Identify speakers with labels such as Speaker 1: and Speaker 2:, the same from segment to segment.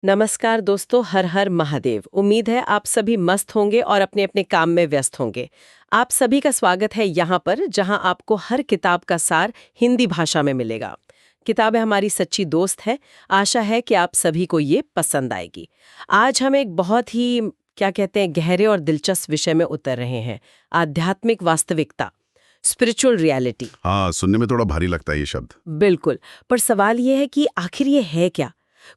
Speaker 1: नमस्कार दोस्तों, हर हर महादेव। उम्मीद है आप सभी मस्त होंगे और अपने अपने काम में व्यस्त होंगे। आप सभी का स्वागत है यहाँ पर, जहाँ आपको हर किताब का सार हिंदी भाषा में मिलेगा। किताबें हमारी सच्ची दोस्त है। आशा है कि आप सभी को ये पसंद आएगी। आज हम एक बहुत ही क्या कहते हैं गहरे और दिलचस्प विषय में उतर रहे हैं। आध्यात्मिक वास्तविकता, स्पिरिचुअल रियलिटी।
Speaker 2: हाँ, सुनने में थोड़ा भारी लगता है ये शब्द।
Speaker 1: बिल्कुल। पर सवाल ये है कि आखिर ये है क्या?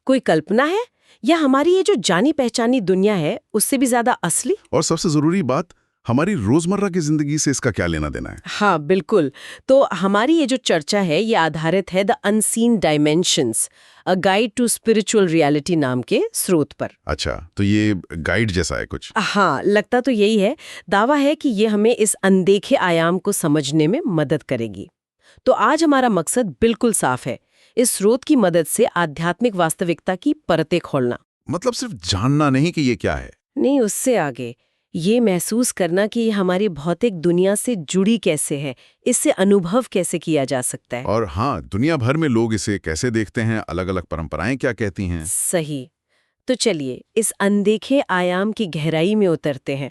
Speaker 1: कोई कल्पना है या हमारी ये जो जानी पहचानी दुनिया है उससे भी ज्यादा असली?
Speaker 2: और सबसे जरूरी बात, हमारी रोजमर्रा की जिंदगी से इसका क्या लेना देना है।
Speaker 1: हाँ बिल्कुल। तो हमारी ये जो चर्चा है ये आधारित है the unseen dimensions, a guide to spiritual reality नाम के स्रोत पर।
Speaker 2: अच्छा, तो ये गाइड जैसा है कुछ।
Speaker 1: हाँ, लगता तो यही है। दावा है कि ये हमें इस अनदेखे आयाम को समझने में मदद करेगी। तो आज हमारा मकसद बिल्कुल साफ है, इस स्रोत की मदद से आध्यात्मिक वास्तविकता की परतें खोलना।
Speaker 2: मतलब सिर्फ जानना नहीं कि ये क्या है।
Speaker 1: नहीं, उससे आगे ये महसूस करना कि ये हमारी भौतिक दुनिया से जुड़ी कैसे है, इससे अनुभव कैसे किया जा सकता है।
Speaker 2: और हाँ, दुनिया भर में लोग इसे कैसे देखते हैं, अलग अलग परंपराएं क्या कहती हैं।
Speaker 1: सही। तो चलिए इस अनदेखे आयाम की गहराई में उतरते हैं।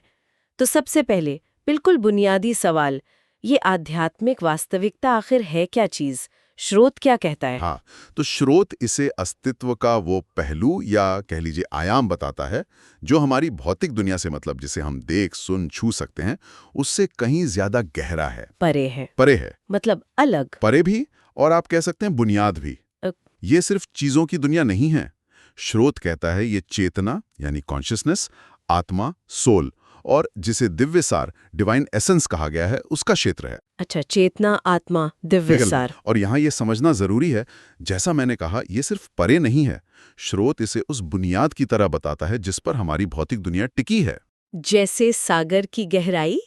Speaker 1: तो सबसे पहले बिल्कुल बुनियादी सवाल, ये आध्यात्मिक वास्तविकता आखिर है क्या चीज? स्रोत क्या कहता है?
Speaker 2: हाँ, तो स्रोत इसे अस्तित्व का वो पहलू या कह लीजिए आयाम बताता है जो हमारी भौतिक दुनिया से, मतलब जिसे हम देख सुन छू सकते हैं, उससे कहीं ज्यादा गहरा है,
Speaker 1: परे है।
Speaker 2: परे है।
Speaker 1: मतलब अलग।
Speaker 2: परे भी, और आप कह सकते हैं बुनियाद भी।
Speaker 1: अ-
Speaker 2: ये सिर्फ चीजों की दुनिया नहीं है। स्रोत कहता है ये चेतना यानी कॉन्शियसनेस, आत्मा, सोल, और जिसे दिव्य सार, डिवाइन एसेंस कहा गया है, उसका क्षेत्र है।
Speaker 1: अच्छा, चेतना, आत्मा, दिव्य
Speaker 2: बिल्कुल।
Speaker 1: सार।
Speaker 2: और यहाँ ये समझना जरूरी है, जैसा मैंने कहा, ये सिर्फ परे नहीं है। स्रोत इसे उस बुनियाद की तरह बताता है जिस पर हमारी भौतिक दुनिया टिकी है।
Speaker 1: जैसे सागर की गहराई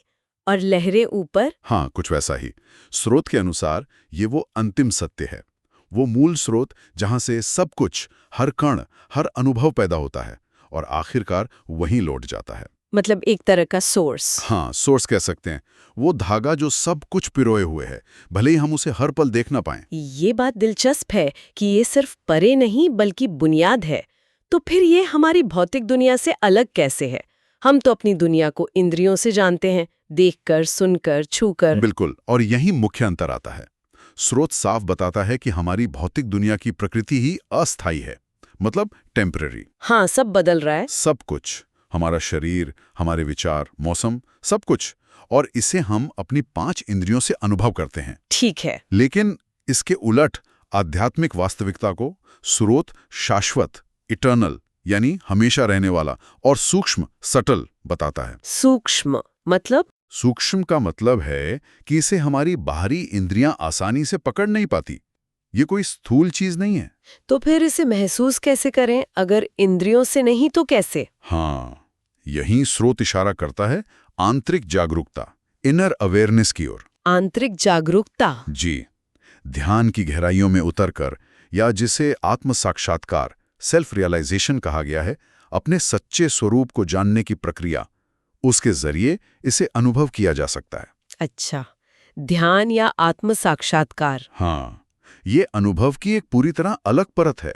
Speaker 1: और लहरें ऊपर।
Speaker 2: हाँ, कुछ वैसा ही। स्रोत के अनुसार ये वो अंतिम सत्य है, वो मूल स्रोत जहां से सब कुछ, हर कण, हर अनुभव पैदा होता है और आखिरकार वहीं लौट जाता है।
Speaker 1: मतलब एक तरह का सोर्स।
Speaker 2: हाँ, सोर्स कह सकते हैं। वो धागा जो सब कुछ पिरोए हुए है, भले ही हम उसे हर पल देख ना पाएं।
Speaker 1: ये बात दिलचस्प है कि ये सिर्फ परे नहीं बल्कि बुनियाद है। तो फिर ये हमारी भौतिक दुनिया से अलग कैसे है? हम तो अपनी दुनिया को इंद्रियों से जानते हैं, देखकर, सुनकर, छूकर।
Speaker 2: बिल्कुल, और यही मुख्य अंतर आता है। स्रोत साफ बताता है कि हमारी भौतिक दुनिया की प्रकृति ही अस्थायी है, मतलब टेम्पररी।
Speaker 1: हाँ, सब बदल रहा है।
Speaker 2: सब कुछ, हमारा शरीर, हमारे विचार, मौसम, सब कुछ। और इसे हम अपनी 5 इंद्रियों से अनुभव करते हैं।
Speaker 1: ठीक है।
Speaker 2: लेकिन इसके उलट आध्यात्मिक वास्तविकता को स्रोत शाश्वत, इटर्नल, यानी हमेशा रहने वाला, और सूक्ष्म, सटल बताता है।
Speaker 1: सूक्ष्म मतलब?
Speaker 2: सूक्ष्म का मतलब है कि इसे हमारी बाहरी इंद्रियां आसानी से पकड़ नहीं पाती। ये कोई स्थूल चीज नहीं है।
Speaker 1: तो फिर इसे महसूस कैसे करें? अगर इंद्रियों से नहीं तो कैसे?
Speaker 2: हाँ, यही स्रोत इशारा करता है आंतरिक जागरूकता, इनर अवेयरनेस की ओर।
Speaker 1: आंतरिक जागरूकता।
Speaker 2: जी, ध्यान की गहराइयों में उतरकर, या जिसे आत्म साक्षात्कार, सेल्फ रियलाइजेशन कहा गया है, अपने सच्चे स्वरूप को जानने की प्रक्रिया, उसके जरिए इसे अनुभव किया जा सकता है।
Speaker 1: अच्छा, ध्यान या आत्म साक्षात्कार।
Speaker 2: हाँ, ये अनुभव की एक पूरी तरह अलग परत है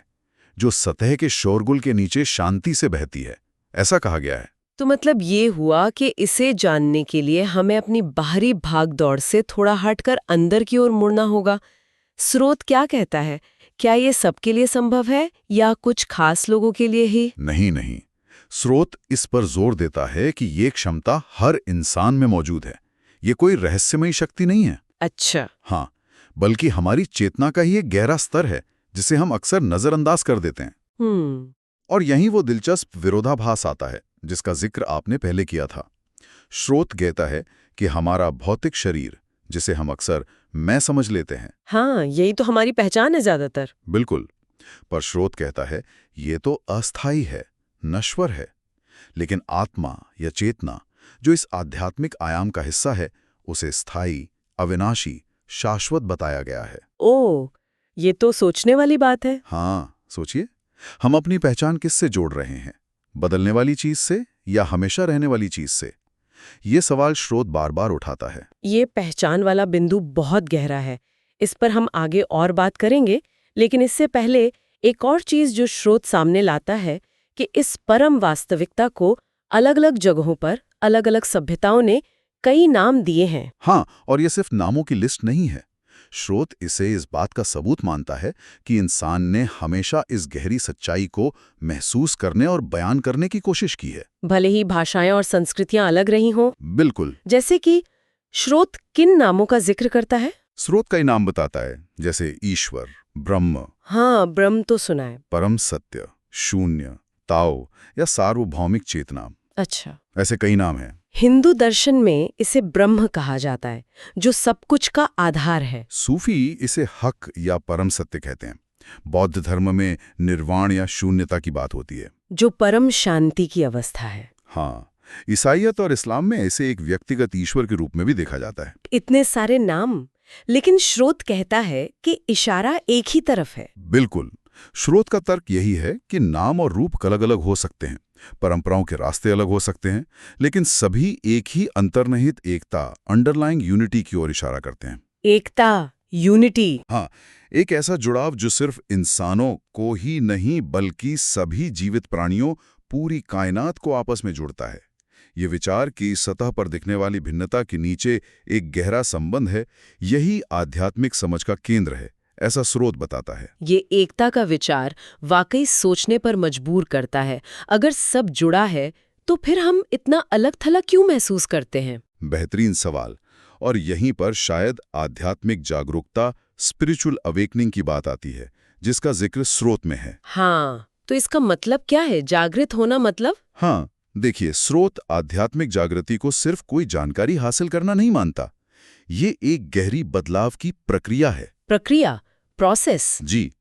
Speaker 2: जो सतह के शोरगुल के नीचे शांति से बहती है, ऐसा कहा गया है।
Speaker 1: तो मतलब ये हुआ कि इसे जानने के लिए हमें अपनी बाहरी भाग-दौड़ से थोड़ा हटकर अंदर की ओर मुड़ना होगा। स्रोत क्या कहता है? क्या ये सबके लिए संभव है या कुछ खास लोगों के लिए ही?
Speaker 2: नहीं नहीं, स्रोत इस पर जोर देता है कि ये क्षमता हर इंसान में मौजूद है। ये कोई रहस्यमयी शक्ति नहीं है।
Speaker 1: अच्छा।
Speaker 2: हाँ, बल्कि हमारी चेतना का ही एक गहरा स्तर है जिसे हम अक्सर नजरअंदाज कर देते हैं। और यहीं वो दिलचस्प विरोधाभास आता है जिसका जिक्र आपने पहले किया था। स्रोत कहता है कि हमारा भौतिक शरीर, जिसे हम अक्सर मैं समझ लेते हैं।
Speaker 1: हाँ, यही तो हमारी पहचान है ज्यादातर।
Speaker 2: बिल्कुल। पर स्रोत कहता है ये तो अस्थायी है, नश्वर है। लेकिन आत्मा या चेतना, जो इस आध्यात्मिक आयाम का हिस्सा है, उसे स्थायी, अविनाशी, शाश्वत बताया गया है।
Speaker 1: ओह, ये तो सोचने वाली बात है।
Speaker 2: हाँ, सोचिए, हम अपनी पहचान किससे जोड़ रहे हैं? बदलने वाली चीज से या हमेशा रहने वाली चीज से? ये सवाल स्रोत बार बार उठाता है।
Speaker 1: ये पहचान वाला बिंदु बहुत गहरा है। इस पर हम आगे और बात करेंगे, लेकिन इससे पहले एक और चीज जो स्रोत सामने लाता है कि इस परम वास्तविकता को अलग-अलग जगहों पर अलग-अलग सभ्यताओं ने कई नाम दिए हैं।
Speaker 2: हाँ, और ये सिर्फ नामों की लिस्ट नहीं है। स्रोत इसे इस बात का सबूत मानता है कि इंसान ने हमेशा इस गहरी सच्चाई को महसूस करने और बयान करने की कोशिश की है।
Speaker 1: भले ही भाषाएं और संस्कृतियां अलग रही हों।
Speaker 2: बिल्कुल।
Speaker 1: जैसे कि स्रोत किन नामों का जिक्र करता है?
Speaker 2: स्रोत कई नाम बताता है, जैसे ईश्वर, ब्रह्म,
Speaker 1: हाँ, ब्रह्म तो सुना है।
Speaker 2: परम सत्य, शून्य, ताओ या सार्वभौमिक चेतना।
Speaker 1: अच्छा।
Speaker 2: ऐसे कई नाम हैं।
Speaker 1: हिंदू दर्शन में इसे ब्रह्म कहा जाता है, जो सब कुछ का आधार है।
Speaker 2: सूफी इसे हक या परम सत्य कहते हैं। बौद्ध धर्म में निर्वाण या शून्यता की बात होती है,
Speaker 1: जो परम शांति की अवस्था है।
Speaker 2: हाँ, ईसाईयत और इस्लाम में इसे एक व्यक्तिगत ईश्वर के रूप में भी देखा जाता है।
Speaker 1: इतने सारे नाम, लेकिन स्रोत कहता है कि इशारा एक ही तरफ है।
Speaker 2: बिल्कुल। स्रोत का तर्क यही है कि नाम और रूप अलग-अलग हो सकते हैं, परंपराओं के रास्ते अलग हो सकते हैं, लेकिन सभी एक ही अंतर्निहित एकता, अंडरलाइंग यूनिटी की ओर इशारा करते हैं।
Speaker 1: एकता, यूनिटी।
Speaker 2: हाँ, एक ऐसा जुड़ाव जो सिर्फ इंसानों को ही नहीं बल्कि सभी जीवित प्राणियों, पूरी कायनात को आपस में जोड़ता है। ये विचार कि सतह पर दिखने वाली भिन्नता के नीचे एक गहरा संबंध है, यही आध्यात्मिक समझ का केंद्र है, ऐसा स्रोत बताता है।
Speaker 1: ये एकता का विचार वाकई सोचने पर मजबूर करता है। अगर सब जुड़ा है तो फिर हम इतना अलग-थलग क्यों महसूस करते हैं?
Speaker 2: बेहतरीन सवाल। और यहीं पर शायद आध्यात्मिक जागरूकता, स्पिरिचुअल अवेकनिंग की बात आती है, जिसका जिक्र स्रोत में है।
Speaker 1: हाँ, तो इसका मतलब क्या है, जागृत होना मतलब?
Speaker 2: हाँ, देखिए, स्रोत आध्यात्मिक जागृति को सिर्फ कोई जानकारी हासिल करना नहीं मानता। ये एक गहरी बदलाव की प्रक्रिया है।
Speaker 1: प्रक्रिया, प्रोसेस।
Speaker 2: जी,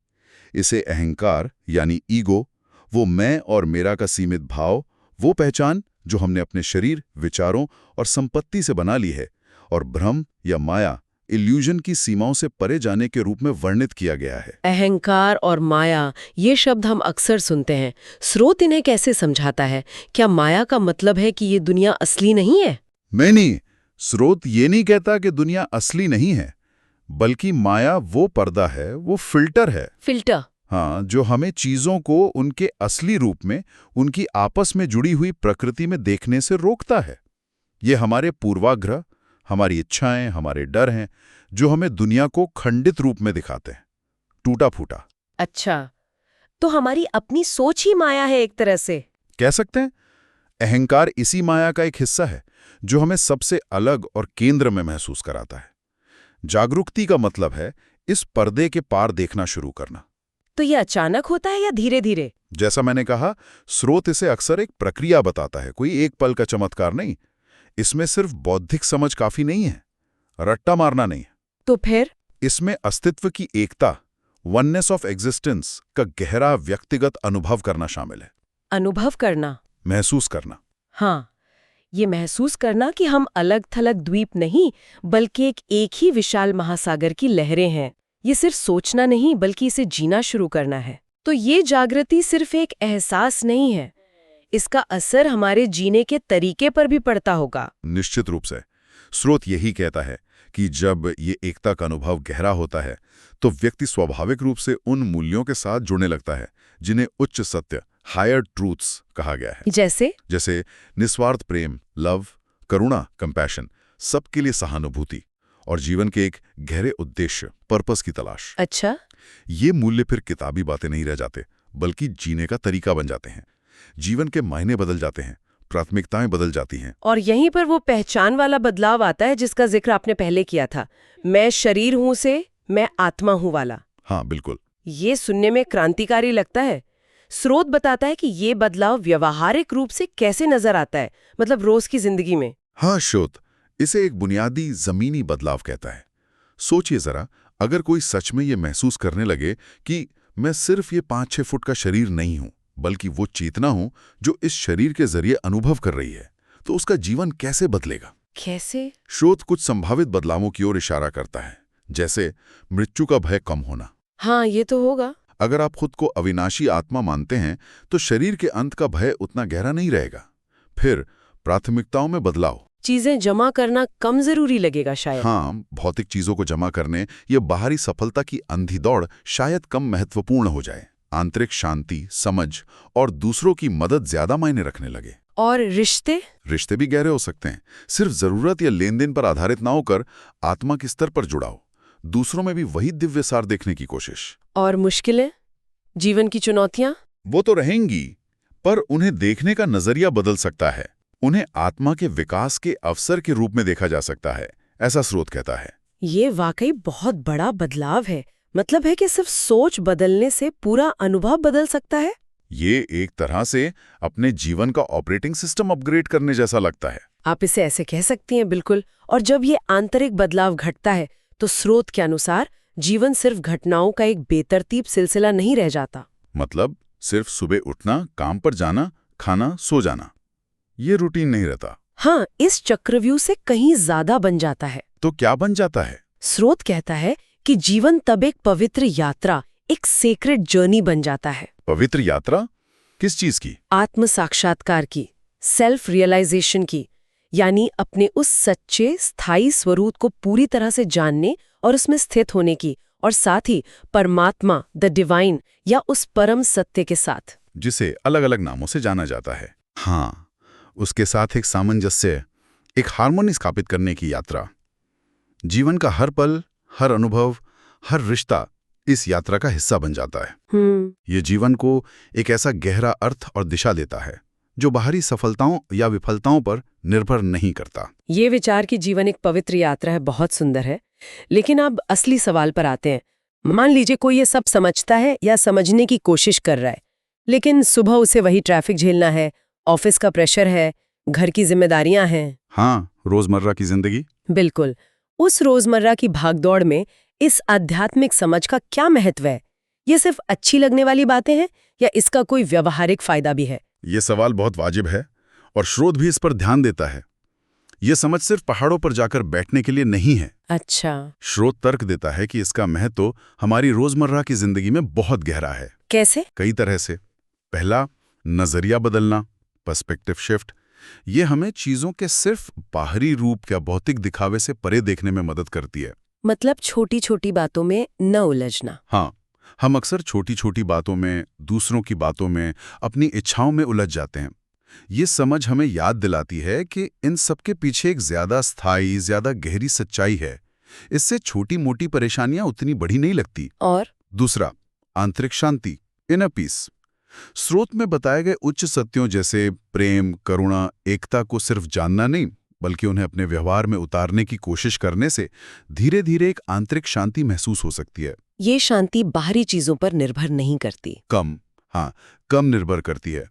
Speaker 2: इसे अहंकार यानी ईगो, वो मैं और मेरा का सीमित भाव, वो पहचान जो हमने अपने शरीर, विचारों और संपत्ति से बना ली है, और भ्रम या माया, इल्यूजन की सीमाओं से परे जाने के रूप में वर्णित किया गया है।
Speaker 1: अहंकार और माया, ये शब्द हम अक्सर सुनते हैं। स्रोत इन्हें कैसे समझाता है? क्या माया का मतलब है कि ये दुनिया असली नहीं है?
Speaker 2: नहीं, स्रोत ये नहीं कहता कि दुनिया असली नहीं है, बल्कि माया वो पर्दा है, वो फिल्टर है।
Speaker 1: फिल्टर।
Speaker 2: हाँ, जो हमें चीजों को उनके असली रूप में, उनकी आपस में जुड़ी हुई प्रकृति में देखने से रोकता है। ये हमारे पूर्वाग्रह, हमारी इच्छाएं, हमारे डर हैं, जो हमें दुनिया को खंडित रूप में दिखाते हैं, टूटा फूटा।
Speaker 1: अच्छा, तो हमारी अपनी सोच ही माया है एक तरह से?
Speaker 2: कह सकते हैं। अहंकार इसी माया का एक हिस्सा है, जो हमें सबसे अलग और केंद्र में महसूस कराता है। जागरूकता का मतलब है इस पर्दे के पार देखना शुरू करना।
Speaker 1: तो ये अचानक होता है या धीरे धीरे?
Speaker 2: जैसा मैंने कहा, स्रोत इसे अक्सर एक प्रक्रिया बताता है, कोई एक पल का चमत्कार नहीं। इसमें सिर्फ बौद्धिक समझ काफी नहीं है, रट्टा मारना नहीं है।
Speaker 1: तो फिर?
Speaker 2: इसमें अस्तित्व की एकता, वननेस ऑफ एग्जिस्टेंस का गहरा व्यक्तिगत अनुभव करना शामिल है।
Speaker 1: अनुभव करना,
Speaker 2: महसूस करना।
Speaker 1: हाँ, ये महसूस करना कि हम अलग-थलग द्वीप नहीं, बल्कि एक ही विशाल महासागर की लहरें हैं। ये सिर्फ सोचना नहीं, बल्कि इसे जीना शुरू करना है। तो ये जागृति सिर्फ एक एहसास नहीं है, इसका असर हमारे जीने के तरीके पर भी पड़ता होगा।
Speaker 2: निश्चित रूप से। स्रोत यही कहता है कि जब ये एकता का अनुभव गहरा होता है, तो व्यक्ति स्वाभाविक रूप से उन मूल्यों के साथ जुड़ने लगता है जिन्हें उच्च सत्य, हायर ट्रूथ्स कहा गया है। जैसे निस्वार्थ प्रेम, लव, करुणा, कंपैशन, सबके लिए सहानुभूति, और जीवन के एक गहरे उद्देश्य, पर्पस की तलाश।
Speaker 1: अच्छा,
Speaker 2: ये मूल्य फिर किताबी बातें नहीं रह जाते, बल्कि जीने का तरीका बन जाते हैं। जीवन के मायने बदल जाते हैं, प्राथमिकताएं बदल जाती हैं।
Speaker 1: और यहीं पर वो पहचान वाला बदलाव आता है जिसका जिक्र आपने पहले किया था, मैं शरीर हूं से मैं आत्मा हूं वाला।
Speaker 2: हाँ, बिल्कुल।
Speaker 1: ये सुनने में क्रांतिकारी लगता है। स्रोत बताता है कि ये बदलाव व्यवहारिक रूप से कैसे नजर आता है, मतलब रोज की जिंदगी में।
Speaker 2: हाँ, स्रोत इसे एक बुनियादी जमीनी बदलाव कहता है। सोचिए जरा, अगर कोई सच में ये महसूस करने लगे कि मैं सिर्फ ये 5-6 फुट का शरीर नहीं हूं, बल्कि वो चेतना हूं जो इस शरीर के जरिए अनुभव कर रही है, तो उसका जीवन कैसे बदलेगा?
Speaker 1: कैसे?
Speaker 2: स्रोत कुछ संभावित बदलावों की ओर इशारा करता है, जैसे मृत्यु का भय कम होना।
Speaker 1: हाँ, ये तो होगा।
Speaker 2: अगर आप खुद को अविनाशी आत्मा मानते हैं, तो शरीर के अंत का भय उतना गहरा नहीं रहेगा। फिर प्राथमिकताओं में बदलाव,
Speaker 1: चीजें जमा करना कम जरूरी लगेगा शायद।
Speaker 2: हाँ, भौतिक चीजों को जमा करने या बाहरी सफलता की अंधी दौड़ शायद कम महत्वपूर्ण हो जाए। आंतरिक शांति, समझ और दूसरों की मदद ज्यादा मायने रखने लगे।
Speaker 1: और रिश्ते?
Speaker 2: रिश्ते भी गहरे हो सकते हैं, सिर्फ जरूरत या लेन देन पर आधारित ना होकर आत्मा के स्तर पर जुड़ाव, दूसरों में भी वही दिव्य सार देखने की कोशिश।
Speaker 1: और मुश्किलें, जीवन की चुनौतियां?
Speaker 2: वो तो रहेंगी, पर उन्हें देखने का नजरिया बदल सकता है। उन्हें आत्मा के विकास के अवसर के रूप में देखा जा सकता है, ऐसा स्रोत कहता है।
Speaker 1: ये वाकई बहुत बड़ा बदलाव है। मतलब है कि सिर्फ सोच बदलने से पूरा अनुभव बदल सकता है।
Speaker 2: ये एक तरह से अपने जीवन का ऑपरेटिंग सिस्टम अपग्रेड करने जैसा लगता है।
Speaker 1: आप इसे ऐसे कह सकती हैं, बिल्कुल। और जब ये आंतरिक बदलाव घटता है तो स्रोत के अनुसार जीवन सिर्फ घटनाओं का एक बेतरतीब सिलसिला नहीं रह जाता।
Speaker 2: मतलब सिर्फ सुबह उठना, काम पर जाना, खाना, सो जाना, ये रूटीन नहीं रहता।
Speaker 1: हाँ, इस चक्रव्यूह से कहीं ज्यादा बन जाता है।
Speaker 2: तो क्या बन जाता है?
Speaker 1: स्रोत कहता है कि जीवन तब एक पवित्र यात्रा, एक सेक्रेड जर्नी बन जाता है।
Speaker 2: पवित्र यात्रा? किस चीज की?
Speaker 1: आत्म साक्षात्कार की, सेल्फ रियलाइजेशन की, यानी अपने उस सच्चे स्थायी स्वरूप को पूरी तरह से जानने और उसमें स्थित होने की, और साथ ही परमात्मा, द डिवाइन, या उस परम सत्य के साथ,
Speaker 2: जिसे अलग अलग नामों से जाना जाता है। हाँ, उसके साथ एक सामंजस्य, एक हार्मोनी स्थापित करने की यात्रा। जीवन का हर पल, हर अनुभव, हर रिश्ता इस यात्रा का हिस्सा बन जाता है। ये जीवन को एक ऐसा गहरा अर्थ और दिशा देता है जो बाहरी सफलताओं या विफलताओं पर निर्भर नहीं करता।
Speaker 1: ये विचार कि जीवन एक पवित्र यात्रा है बहुत सुंदर है। लेकिन अब असली सवाल पर आते हैं। मान लीजिए कोई ये सब समझता है या समझने की कोशिश कर रहा है, लेकिन सुबह उसे वही ट्रैफिक झेलना है, ऑफिस का प्रेशर है, घर की जिम्मेदारियां हैं।
Speaker 2: हाँ, रोजमर्रा की जिंदगी।
Speaker 1: बिल्कुल। उस रोजमर्रा की भागदौड़ में इस आध्यात्मिक समझ का क्या महत्व है? ये सिर्फ अच्छी लगने वाली बातें हैं या इसका कोई व्यावहारिक फायदा भी है?
Speaker 2: ये सवाल बहुत वाजिब है और स्रोत भी इस पर ध्यान देता है। ये समझ सिर्फ पहाड़ों पर जाकर बैठने के लिए नहीं है।
Speaker 1: अच्छा।
Speaker 2: स्रोत तर्क देता है कि इसका महत्व हमारी रोजमर्रा की जिंदगी में बहुत गहरा है।
Speaker 1: कैसे?
Speaker 2: कई तरह से। पहला, नजरिया बदलना, पर्सपेक्टिव शिफ्ट। ये हमें चीजों के सिर्फ बाहरी रूप या भौतिक दिखावे से परे देखने में मदद करती है।
Speaker 1: मतलब छोटी छोटी बातों में न उलझना।
Speaker 2: हाँ, हम अक्सर छोटी छोटी बातों में, दूसरों की बातों में, अपनी इच्छाओं में उलझ जाते हैं। ये समझ हमें याद दिलाती है कि इन सबके पीछे एक ज्यादा स्थायी, ज्यादा गहरी सच्चाई है। इससे छोटी मोटी परेशानियां उतनी बड़ी नहीं लगती।
Speaker 1: और
Speaker 2: दूसरा, आंतरिक शांति, इनर पीस। स्रोत में बताए गए उच्च सत्यों जैसे प्रेम, करुणा, एकता को सिर्फ जानना नहीं, बल्कि उन्हें अपने व्यवहार में उतारने की कोशिश करने से धीरे धीरे एक आंतरिक शांति महसूस हो सकती है।
Speaker 1: ये शांति बाहरी चीजों पर निर्भर नहीं करती।
Speaker 2: कम निर्भर करती है।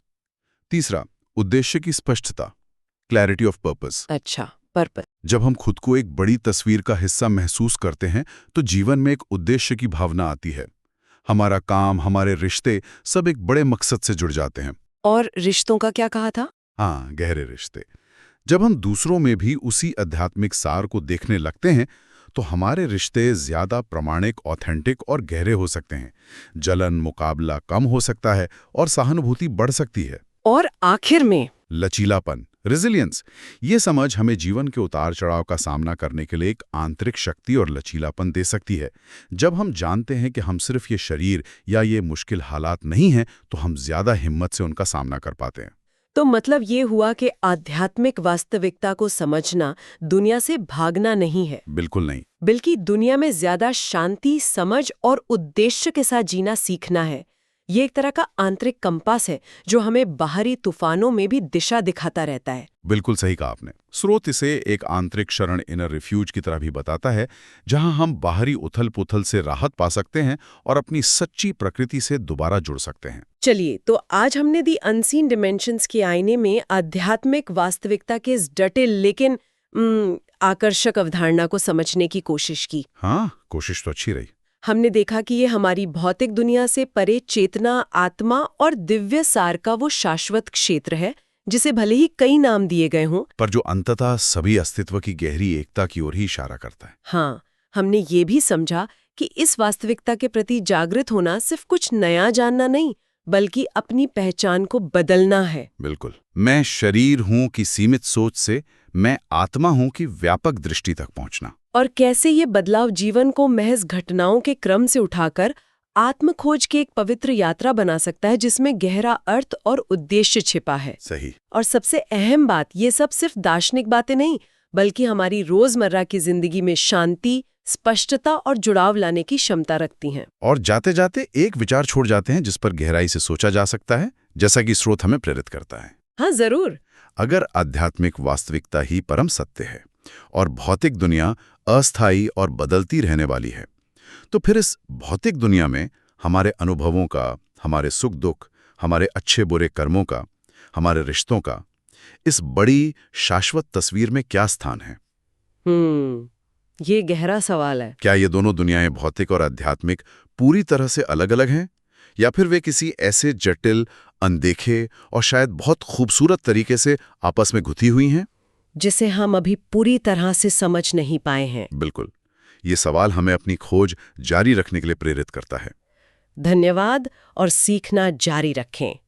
Speaker 2: तीसरा, उद्देश्य की स्पष्टता, क्लैरिटी ऑफ पर्पस।
Speaker 1: अच्छा, पर्पस।
Speaker 2: जब हम खुद को एक बड़ी तस्वीर का हिस्सा महसूस करते हैं तो जीवन में एक उद्देश्य की भावना आती है। हमारा काम, हमारे रिश्ते सब एक बड़े मकसद से जुड़ जाते हैं।
Speaker 1: और रिश्तों का क्या कहा था?
Speaker 2: हाँ, गहरे रिश्ते। जब हम दूसरों में भी उसी आध्यात्मिक सार को देखने लगते हैं तो हमारे रिश्ते ज्यादा प्रामाणिक, ऑथेंटिक और गहरे हो सकते हैं। जलन, मुकाबला कम हो सकता है और सहानुभूति बढ़ सकती है।
Speaker 1: और आखिर में
Speaker 2: लचीलापन, रेजिलियंस। ये समझ हमें जीवन के उतार चढ़ाव का सामना करने के लिए एक आंतरिक शक्ति और लचीलापन दे सकती है। जब हम जानते हैं कि हम सिर्फ ये शरीर या ये मुश्किल हालात नहीं हैं, तो हम ज्यादा हिम्मत से उनका सामना कर पाते हैं।
Speaker 1: तो मतलब ये हुआ कि आध्यात्मिक वास्तविकता को समझना दुनिया से भागना नहीं है।
Speaker 2: बिल्कुल नहीं।
Speaker 1: बल्कि दुनिया में ज्यादा शांति, समझ और उद्देश्य के साथ जीना सीखना है। ये एक तरह का आंतरिक कंपास है जो हमें बाहरी तूफानों में भी दिशा दिखाता रहता है।
Speaker 2: बिल्कुल सही कहा आपने। स्रोत इसे एक आंतरिक शरण, इनर रिफ्यूज की तरह भी बताता है, जहां हम बाहरी उथल-पुथल से राहत पा सकते हैं और अपनी सच्ची प्रकृति से दोबारा जुड़ सकते हैं।
Speaker 1: चलिए, तो आज हमने दी अनसीन डिमेंशंस के आईने में आध्यात्मिक वास्तविकता के इस डटे लेकिन आकर्षक अवधारणा को समझने की कोशिश की।
Speaker 2: हाँ, कोशिश तो अच्छी रही।
Speaker 1: हमने देखा कि ये हमारी भौतिक दुनिया से परे चेतना, आत्मा और दिव्य सार का वो शाश्वत क्षेत्र है जिसे भले ही कई नाम दिए गए हों,
Speaker 2: पर जो अंततः सभी अस्तित्व की गहरी एकता की ओर ही इशारा करता है।
Speaker 1: हाँ, हमने ये भी समझा कि इस वास्तविकता के प्रति जागृत होना सिर्फ कुछ नया जानना नहीं, बल्कि अपनी पहचान को बदलना है।
Speaker 2: बिल्कुल। मैं शरीर हूं कि सीमित सोच से मैं आत्मा हूं कि व्यापक दृष्टि तक पहुंचना।
Speaker 1: और कैसे ये बदलाव जीवन को महज घटनाओं के क्रम से उठाकर आत्मखोज की एक पवित्र यात्रा बना सकता है जिसमें गहरा अर्थ और उद्देश्य छिपा है।
Speaker 2: सही।
Speaker 1: और सबसे अहम बात, ये सब सिर्फ दार्शनिक बातें नहीं, बल्कि हमारी रोजमर्रा की जिंदगी में शांति, स्पष्टता और जुड़ाव लाने की क्षमता रखती हैं।
Speaker 2: और जाते जाते एक विचार छोड़ जाते हैं जिस पर गहराई से सोचा जा सकता है, जैसा कि स्रोत हमें प्रेरित करता है।
Speaker 1: हाँ, जरूर।
Speaker 2: अगर आध्यात्मिक वास्तविकता ही परम सत्य है और भौतिक दुनिया अस्थायी और बदलती रहने वाली है, तो फिर इस भौतिक दुनिया में हमारे अनुभवों का, हमारे सुख दुख, हमारे अच्छे बुरे कर्मों का, हमारे रिश्तों का, इस बड़ी शाश्वत तस्वीर में क्या स्थान है?
Speaker 1: ये गहरा सवाल है।
Speaker 2: क्या ये दोनों दुनियाएं, भौतिक और आध्यात्मिक, पूरी तरह से अलग-अलग हैं? या फिर वे किसी ऐसे जटिल, अनदेखे और शायद बहुत खूबसूरत तरीके से आपस में गुथी हुई हैं
Speaker 1: जिसे हम अभी पूरी तरह से समझ नहीं पाए हैं?
Speaker 2: बिल्कुल। ये सवाल हमें अपनी खोज जारी रखने के लिए प्रेरित करता है।
Speaker 1: धन्यवाद, और सीखना जारी रखें।